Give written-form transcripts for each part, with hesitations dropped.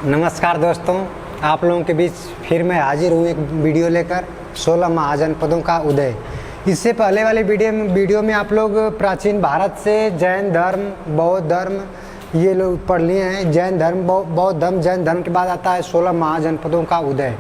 नमस्कार दोस्तों, आप लोगों के बीच फिर मैं हाजिर हूँ एक वीडियो लेकर 16 महाजनपदों का उदय। इससे पहले वाले वीडियो में आप लोग प्राचीन भारत से जैन धर्म, बौद्ध धर्म ये लोग पढ़ लिए हैं। जैन धर्म, बौद्ध धर्म, जैन धर्म के बाद आता है 16 महाजनपदों का उदय।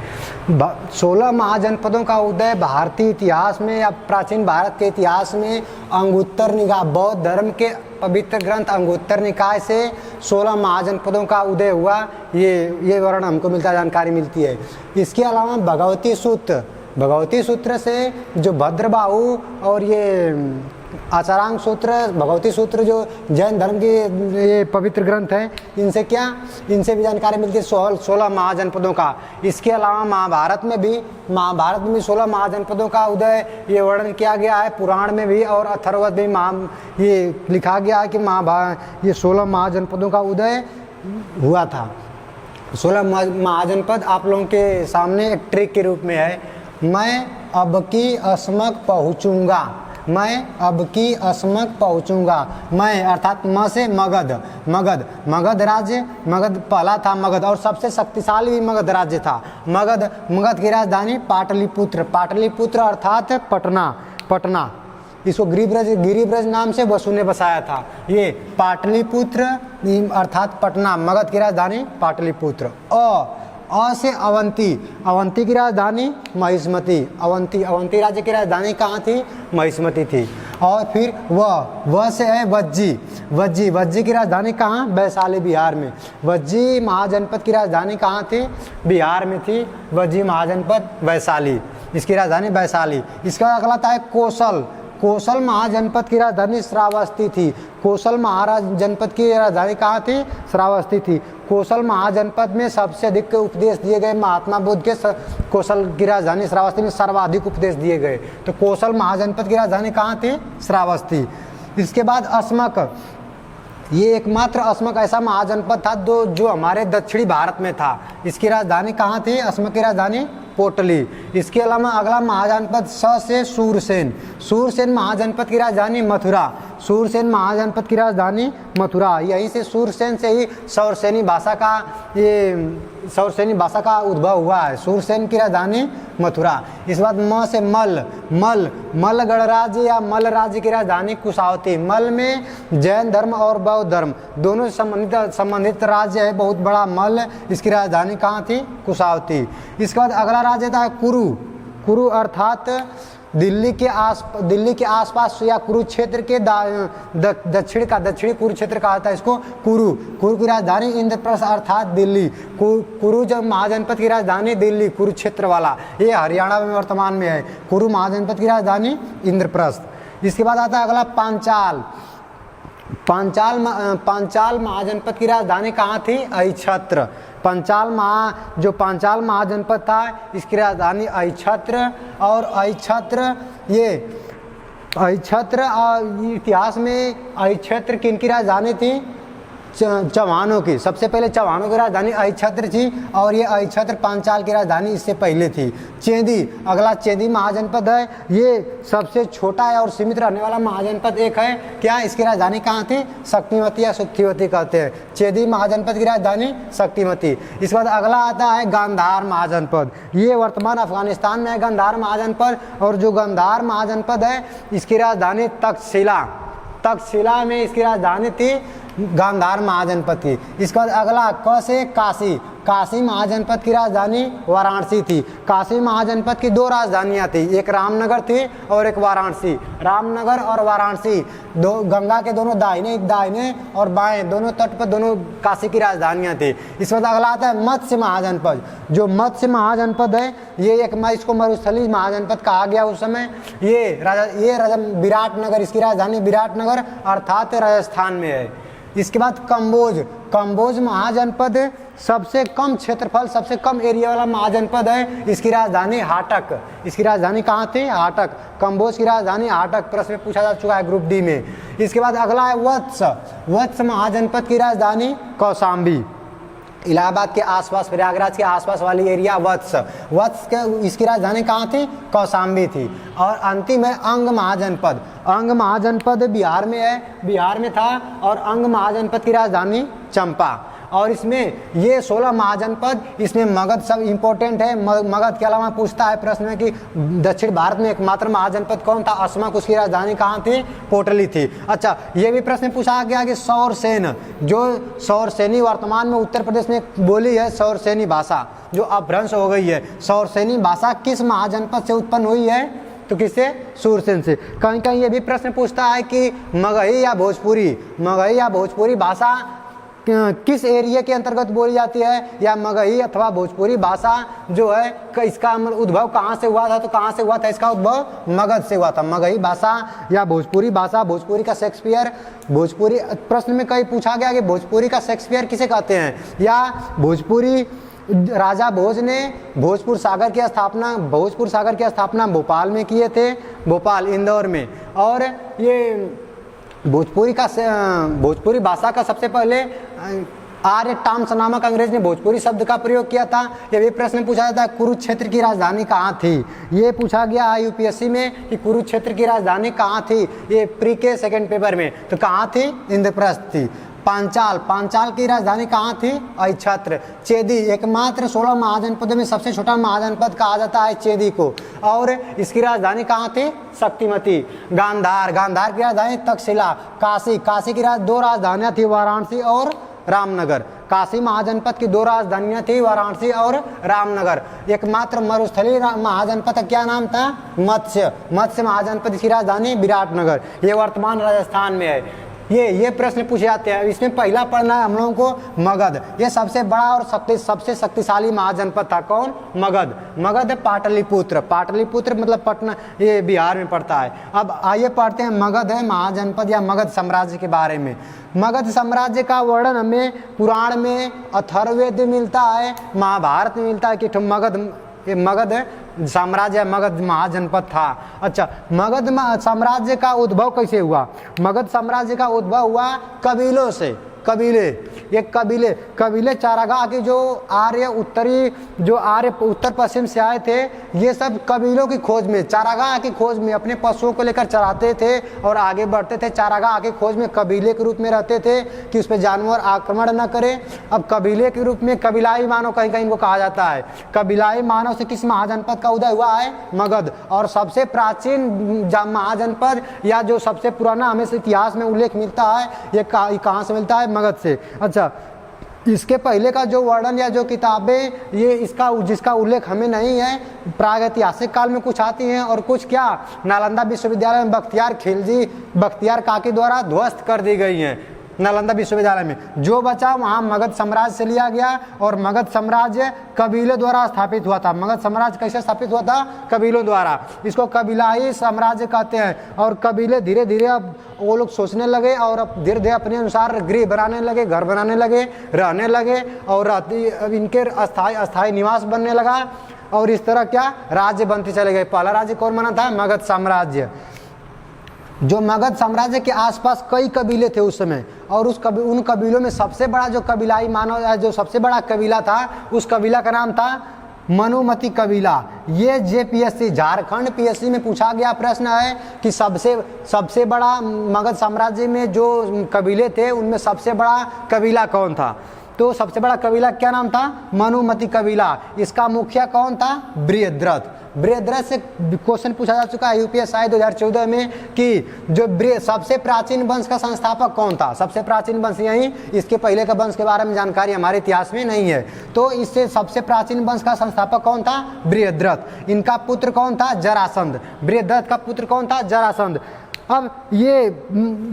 16 महाजनपदों का उदय भारतीय इतिहास में या प्राचीन भारत के इतिहास में अंगुत्तर निकाय, बौद्ध धर्म के पवित्र ग्रंथ अंगुत्तर निकाय से 16 महाजनपदों का उदय हुआ। ये वर्णन हमको मिलता, जानकारी मिलती है। इसके अलावा भगवती सूत्र से जो भद्रबाहु और ये आचारांग सूत्र, भगवती सूत्र जो जैन धर्म के ये पवित्र ग्रंथ हैं, इनसे भी जानकारी मिलती है 16 महाजनपदों का। इसके अलावा महाभारत में भी 16 महाजनपदों का उदय ये वर्णन किया गया है। पुराण में भी और अथर्ववेद में ये लिखा गया है कि ये 16 महाजनपदों का उदय हुआ था। 16 महाजनपद आप लोगों के सामने एक ट्रिक के रूप में है। मैं अब की अस्मक पहुँचूँगा, मैं अर्थात म से मगध राज्य, मगध पहला था मगध और सबसे शक्तिशाली भी मगध राज्य था। मगध की राजधानी पाटलिपुत्र अर्थात पटना। इसको गिरिब्रज नाम से वसु ने बसाया था। ये पाटलिपुत्र अर्थात पटना, मगध की राजधानी पाटलिपुत्र। अ से अवंती की राजधानी महिष्मती, अवंती राज्य की राजधानी कहाँ थी? महिष्मती थी। और फिर व से है वज्जी की राजधानी कहाँ? वैशाली, बिहार में। वज्जी महाजनपद की राजधानी कहाँ थी? बिहार में थी। वज्जी महाजनपद वैशाली, इसकी राजधानी वैशाली। इसका अगला था कोसल महाजनपद की राजधानी श्रावस्ती थी। कोसल महाजनपद की राजधानी कहाँ थी? श्रावस्ती थी। कोसल महाजनपद में सबसे अधिक उपदेश दिए गए महात्मा बुद्ध के कोसल की राजधानी श्रावस्ती में सर्वाधिक उपदेश दिए गए। तो कोसल महाजनपद की राजधानी कहाँ थी? श्रावस्ती। इसके बाद अस्मक, ये एकमात्र अस्मक ऐसा महाजनपद था जो हमारे दक्षिणी भारत में था। इसकी राजधानी कहाँ थी? अस्मक की राजधानी पोटली। इसके अलावा अगला महाजनपद स से सूरसेन महाजनपद की राजधानी मथुरा। यहीं से सूरसेन से ही सौरसेनी भाषा का उद्भव हुआ है। सूरसेन की राजधानी मथुरा। इस बाद म से मल गणराज्य या मल राज्य की राजधानी कुशावती। मल में जैन धर्म और बौद्ध धर्म दोनों से संबंधित राज्य है, बहुत बड़ा मल। इसकी राजधानी कहाँ थी? कुशावती। इसके बाद अगला राज्य था कुरु अर्थात दिल्ली के आसपास या कुरुक्षेत्र के दक्षिणी कुरुक्षेत्र कहा था इसको। कुरु की राजधानी इंद्रप्रस्थ अर्थात दिल्ली। कुरु जब महाजनपद की राजधानी दिल्ली, कुरुक्षेत्र वाला, ये हरियाणा में वर्तमान में है। कुरु महाजनपद की राजधानी इंद्रप्रस्थ। इसके बाद आता है अगला पांचाल महाजनपद की राजधानी कहाँ थी? अहिछत्र। पांचाल महाजनपद था, इसकी राजधानी अहिछत्र। और अहिछत्र इतिहास में अहिछत्र किनकी राजधानी थी? चौहानों की। सबसे पहले चौहानों की राजधानी अहिछत्र थी और ये अहिछत्र पांचाल की राजधानी इससे पहले थी। अगला चेदी महाजनपद है। ये सबसे छोटा है और सीमित रहने वाला महाजनपद एक है। क्या? इसकी राजधानी कहाँ थी? शक्तिमती या सुक्तिवती कहते हैं। चेदी महाजनपद की राजधानी शक्तिमती। इसके बाद अगला आता है गांधार महाजनपद। ये वर्तमान अफगानिस्तान में है गांधार महाजनपद। और जो गांधार महाजनपद है इसकी राजधानी तक्षशिला में इसकी राजधानी थी गांधार महाजनपद की। इसके बाद अगला क से काशी महाजनपद की राजधानी वाराणसी थी। काशी महाजनपद की दो राजधानियां थी, एक रामनगर थी और एक वाराणसी। रामनगर और वाराणसी दो गंगा के दोनों दाहिने और बाएं दोनों तट पर दोनों काशी की राजधानियां थी। इसके बाद अगला आता है मत्स्य महाजनपद। जो मत्स्य महाजनपद है ये इसको मरुस्थली महाजनपद कहा गया उस समय। ये विराटनगर, इसकी राजधानी विराटनगर अर्थात राजस्थान में है। इसके बाद कंबोज महाजनपद सबसे कम क्षेत्रफल, सबसे कम एरिया वाला महाजनपद है। इसकी राजधानी हाटक। इसकी राजधानी कहाँ थी? हाटक। कंबोज की राजधानी हाटक प्रश्न में पूछा जा चुका है ग्रुप डी में। इसके बाद अगला है वत्स महाजनपद की राजधानी कौशाम्बी। इलाहाबाद के आसपास, प्रयागराज के आसपास वाली एरिया वत्स के इसकी राजधानी कहाँ थी? कौशाम्बी थी। और अंतिम है अंग महाजनपद बिहार में है, बिहार में था। और अंग महाजनपद की राजधानी चंपा। और इसमें ये 16 महाजनपद, इसमें मगध सब इंपॉर्टेंट है। मगध के अलावा पूछता है प्रश्न में कि दक्षिण भारत में एकमात्र महाजनपद कौन था? अस्मक। उसकी राजधानी कहाँ थी? पोटली थी। अच्छा, ये भी प्रश्न पूछा गया कि सौरसेन, जो सौरसेनी वर्तमान में उत्तर प्रदेश में बोली है सौरसेनी भाषा, जो अपभ्रंश हो गई है, सौरसेनी भाषा किस महाजनपद से उत्पन्न हुई है? तो किससे? सूरसेन से। कहीं कहीं ये भी प्रश्न पूछता है कि मगही या भोजपुरी, मगही या भोजपुरी भाषा किस एरिया के अंतर्गत बोली जाती है? या मगही अथवा भोजपुरी भाषा जो है इसका उद्भव कहाँ से हुआ था? तो कहाँ से हुआ था? इसका उद्भव मगध से हुआ था। मगही भाषा या भोजपुरी भाषा, भोजपुरी का शेक्सपियर, भोजपुरी प्रश्न में कहीं पूछा गया कि भोजपुरी का शेक्सपियर किसे कहते हैं? या भोजपुरी राजा भोज ने भोजपुर सागर की स्थापना भोपाल में किए थे, भोपाल, इंदौर में। और ये भोजपुरी भाषा का सबसे पहले आर्य टॉम्स नामक अंग्रेज ने भोजपुरी शब्द का प्रयोग किया था। यह भी प्रश्न पूछा जाता है कुरुक्षेत्र की राजधानी कहाँ थी? ये पूछा गया है यूपीएससी में कि कुरुक्षेत्र की राजधानी कहाँ थी, ये प्री के सेकंड पेपर में। तो कहाँ थी? इंद्रप्रस्थ थी। पांचाल की राजधानी कहाँ थी? अहिच्छत्र। चेदी, एकमात्र 16 महाजनपदों में सबसे छोटा महाजनपद कहा जाता है चेदी को। और इसकी राजधानी कहाँ थी? शक्तिमती। गांधार की राजधानी तक्षशिला। काशी की दो राजधानियाँ थी, वाराणसी और रामनगर। काशी महाजनपद की दो राजधानियाँ थी, वाराणसी और रामनगर। एकमात्र मरुस्थलीय महाजनपद का क्या नाम था? मत्स्य महाजनपद की राजधानी विराटनगर। ये वर्तमान राजस्थान में है। ये प्रश्न पूछे जाते हैं। इसमें पहला पढ़ना है हम लोगों को मगध। ये सबसे बड़ा और सबसे शक्तिशाली महाजनपद था। कौन? मगध पाटलिपुत्र मतलब पटना, ये बिहार में पड़ता है। अब आइए पढ़ते हैं मगध है महाजनपद या मगध साम्राज्य के बारे में। मगध साम्राज्य का वर्णन हमें पुराण में अथर्ववेद में मिलता है, महाभारत में मिलता है कि मगध साम्राज्य, मगध महाजनपद था। अच्छा, मगध साम्राज्य का उद्भव कैसे हुआ? मगध साम्राज्य का उद्भव हुआ कबीलों से। कबीले चारागाह के जो आर्य उत्तर पश्चिम से आए थे, ये सब कबीलों की खोज में, चारागाह की खोज में अपने पशुओं को लेकर चराते थे और आगे बढ़ते थे। चारागाह की खोज में कबीले के रूप में रहते थे कि उस पर जानवर आक्रमण न करे। अब कबीले के रूप में कबीलाई मानव कहीं कहीं को कहा जाता है। कबीलाई मानव से किस महाजनपद का उदय हुआ है? मगध। और सबसे प्राचीन महाजनपद या जो सबसे पुराना हमें इतिहास में उल्लेख मिलता है, ये कहाँ से मिलता है? मगध से। अच्छा, इसके पहले का जो वर्णन या जो किताबें जिसका उल्लेख हमें नहीं है, प्रागैतिहासिक काल में कुछ आती हैं और कुछ क्या नालंदा विश्वविद्यालय में बख्तियार काकी द्वारा ध्वस्त कर दी गई हैं। नालंदा विश्वविद्यालय में जो बचा वहाँ मगध साम्राज्य से लिया गया और मगध साम्राज्य कबीलों द्वारा स्थापित हुआ था। मगध साम्राज्य कैसे स्थापित हुआ था? कबीलों द्वारा। इसको कबीलाई साम्राज्य कहते हैं। और कबीले धीरे धीरे अब वो लोग सोचने लगे और अब धीरे धीरे अपने अनुसार गृह बनाने लगे, घर बनाने लगे, रहने लगे और इनके अस्थायी निवास बनने लगा। और इस तरह क्या राज्य बनते चले गए। पहला राज्य कौन बना था? मगध साम्राज्य। जो मगध साम्राज्य के आसपास कई कबीले थे उस समय, और उन कबीलों में सबसे बड़ा जो कबीलाई मानव जो सबसे बड़ा कबीला था, उस कबीला का नाम था मनुमती कबीला। ये जेपीएससी झारखंड पीएससी में पूछा गया प्रश्न है कि सबसे बड़ा मगध साम्राज्य में जो कबीले थे उनमें सबसे बड़ा कबीला कौन था? तो सबसे बड़ा कबीला क्या नाम था? मनुमती कबीला। इसका मुखिया कौन था? बृहद्रथ से क्वेश्चन पूछा जा चुका है यूपीएससी 2014 में कि जो सबसे प्राचीन वंश का संस्थापक कौन था? सबसे प्राचीन वंश यही, इसके पहले का वंश के बारे में जानकारी हमारे इतिहास में नहीं है। तो इससे सबसे प्राचीन वंश का संस्थापक कौन था? बृहद्रथ। इनका पुत्र कौन था? जरासंध। बृहद्रथ का पुत्र कौन था? जरासंध। अब ये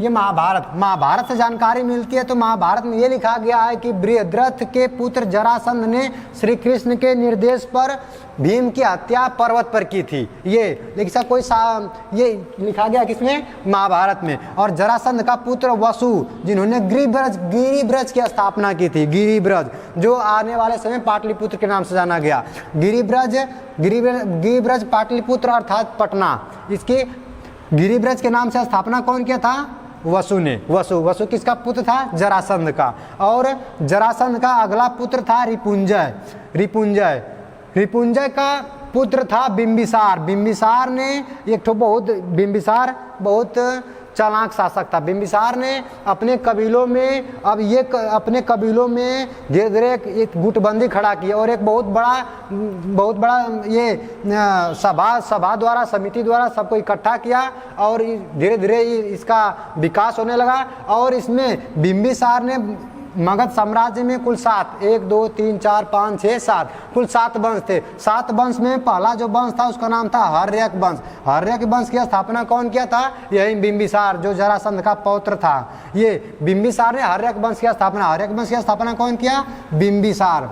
महाभारत से जानकारी मिलती है। तो महाभारत में ये लिखा गया है कि बृहद्रथ के पुत्र जरासंध ने श्री कृष्ण के निर्देश पर भीम की हत्या पर्वत पर की थी। ये लिखा गया किसमें? महाभारत में। और जरासंध का पुत्र वसु, जिन्होंने गिरिब्रज की स्थापना की थी। गिरिब्रज जो आने वाले समय पाटलिपुत्र के नाम से जाना गया। गिरिब्रज पाटलिपुत्र अर्थात पटना। इसकी गिरिब्रज के नाम से स्थापना कौन किया था? वसु ने। वसु किसका पुत्र था? जरासंध का। और जरासंध का अगला पुत्र था रिपुंजय का पुत्र था बिंबिसार। बिंबिसार बहुत चालाक शासक था। बिंबिसार ने अपने कबीलों में अपने कबीलों में धीरे धीरे एक गुटबंदी खड़ा की और एक बहुत बड़ा ये सभा द्वारा, समिति द्वारा सबको इकट्ठा किया और धीरे धीरे इसका विकास होने लगा। और इसमें बिंबिसार ने मगध साम्राज्य में कुल 7, 1 2 3 4 5 6 7 कुल 7 वंश थे। 7 वंश में पहला जो वंश था उसका नाम था हर्यक वंश। हर्यक वंश की स्थापना कौन किया था? यही बिंबिसार, जो जरासंध का पौत्र था। ये बिंबिसार ने हर्यक वंश की स्थापना कौन किया? बिंबिसार।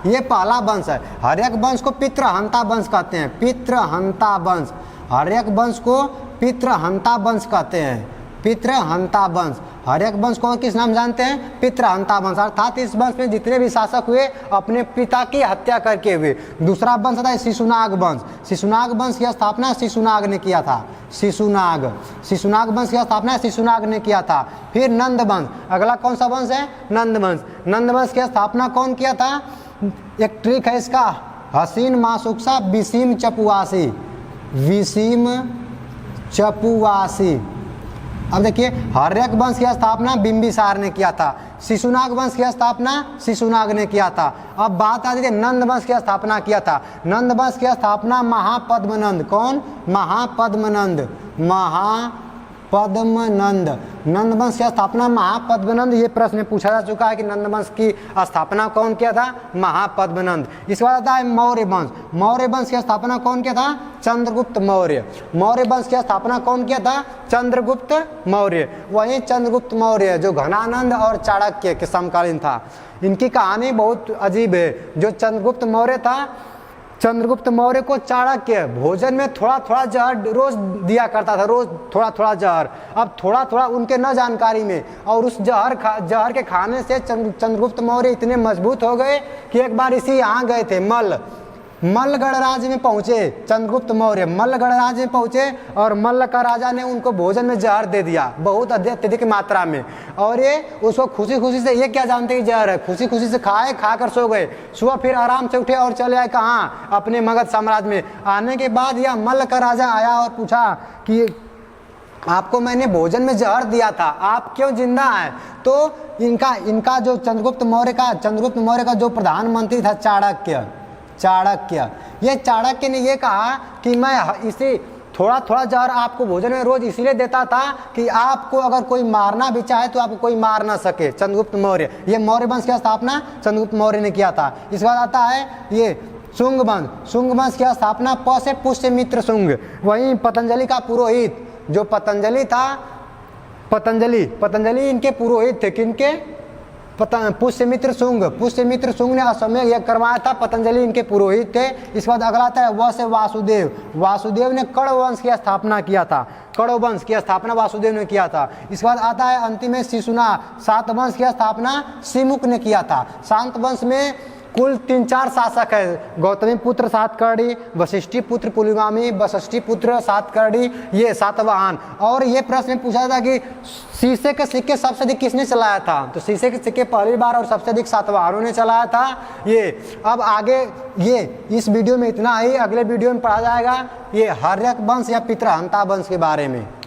ये पहला वंश है। हर्यक वंश को पितृहंता वंश कहते हैं। पितृहंता वंश, हर्यक वंश को पितृहंता वंश कहते हैं। पितृहंता वंश, हर्यक वंश को किस नाम जानते हैं? पितृहंता वंश। अर्थात इस वंश में जितने भी शासक हुए अपने पिता की हत्या करके हुए। दूसरा वंश था शिशुनाग वंश। शिशुनाग वंश की स्थापना शिशुनाग ने किया था। शिशुनाग वंश की स्थापना शिशुनाग ने किया था। फिर नंद वंश, अगला कौन सा वंश है? नंद वंश। नंद वंश की स्थापना कौन किया था? एक ट्रिक है इसका, हसीन मासुक्सा विसीम चपुवासी। अब देखिए, हर्यक वंश की स्थापना बिंबिसार ने किया था। शिशुनाग वंश की स्थापना शिशुनाग ने किया था। अब बात आ जाती है नंद वंश की स्थापना किया था। नंद वंश की स्थापना महापद्मनंद। कौन? महापद्मनंद। नंद वंश की स्थापना महापद्मनंद। ये प्रश्न पूछा जा चुका है कि नंद वंश की स्थापना कौन किया था? महापद्मनंद। इसके बाद आता है मौर्य वंश। मौर्य वंश की स्थापना कौन किया था? चंद्रगुप्त मौर्य। मौर्य वंश की स्थापना कौन किया था? चंद्रगुप्त मौर्य। वही चंद्रगुप्त मौर्य जो घनानंद और चाणक्य के समकालीन था। इनकी कहानी बहुत अजीब है। जो चंद्रगुप्त मौर्य था, चंद्रगुप्त मौर्य को चाणक्य भोजन में थोड़ा थोड़ा जहर रोज दिया करता था, रोज थोड़ा थोड़ा जहर। अब थोड़ा थोड़ा उनके न जानकारी में, और उस जहर के खाने से चंद्रगुप्त मौर्य इतने मजबूत हो गए कि एक बार इसी यहाँ गए थे, मल्लगढ़ राज्य में पहुंचे। चंद्रगुप्त मौर्य मल्लगढ़ राज्य में पहुंचे और मल्ल का राजा ने उनको भोजन में जहर दे दिया, बहुत अत्यधिक मात्रा में। और ये उसको खुशी खुशी से, ये क्या जानते कि जहर है, खुशी खुशी से खाकर सो गए। सुबह फिर आराम से उठे और चले आए कहाँ? अपने मगध साम्राज्य में। आने के बाद यह मल्ल का राजा आया और पूछा कि आपको मैंने भोजन में जहर दिया था, आप क्यों जिंदा हैं? तो इनका जो चंद्रगुप्त मौर्य का जो प्रधानमंत्री था चाणक्य ने ये कहा कि मैं इसे थोड़ा थोड़ा जहर आपको भोजन में रोज इसीलिए देता था कि आपको अगर कोई मारना भी चाहे तो आपको कोई मार ना सके। चंद्रगुप्त मौर्य, ये मौर्य वंश की स्थापना चंद्रगुप्त मौर्य ने किया था। इसके बाद आता है ये शुंग वंश की स्थापना प से पुष्यमित्र शुंग। वहीं पतंजलि का पुरोहित जो पतंजलि था, पतंजलि इनके पुरोहित थे। किनके? पुष्यमित्र शुंग ने असमय यज्ञ करवाया था। पतंजलि इनके पुरोहित थे। इसके बाद अगला आता है वह से वासुदेव ने कण्व वंश की स्थापना किया था। कण्व वंश की स्थापना वासुदेव ने किया था। इसके बाद आता है अंतिम में शात वंश की स्थापना सिमुक ने किया था। शात वंश में कुल 3-4 शासक है। गौतमी पुत्र सातकर्णी, वशिष्ठी पुत्र पुलिमामी, वशिष्ठी पुत्र सातकर्णी, ये सातवाहन। और ये प्रश्न पूछा था कि शीशे के सिक्के सबसे अधिक किसने चलाया था? तो शीशे के सिक्के पहली बार और सबसे अधिक सातवाहनों ने चलाया था। ये अब आगे ये इस वीडियो में इतना ही। अगले वीडियो में पढ़ा जाएगा ये हर्यक वंश या पितृहंता वंश के बारे में।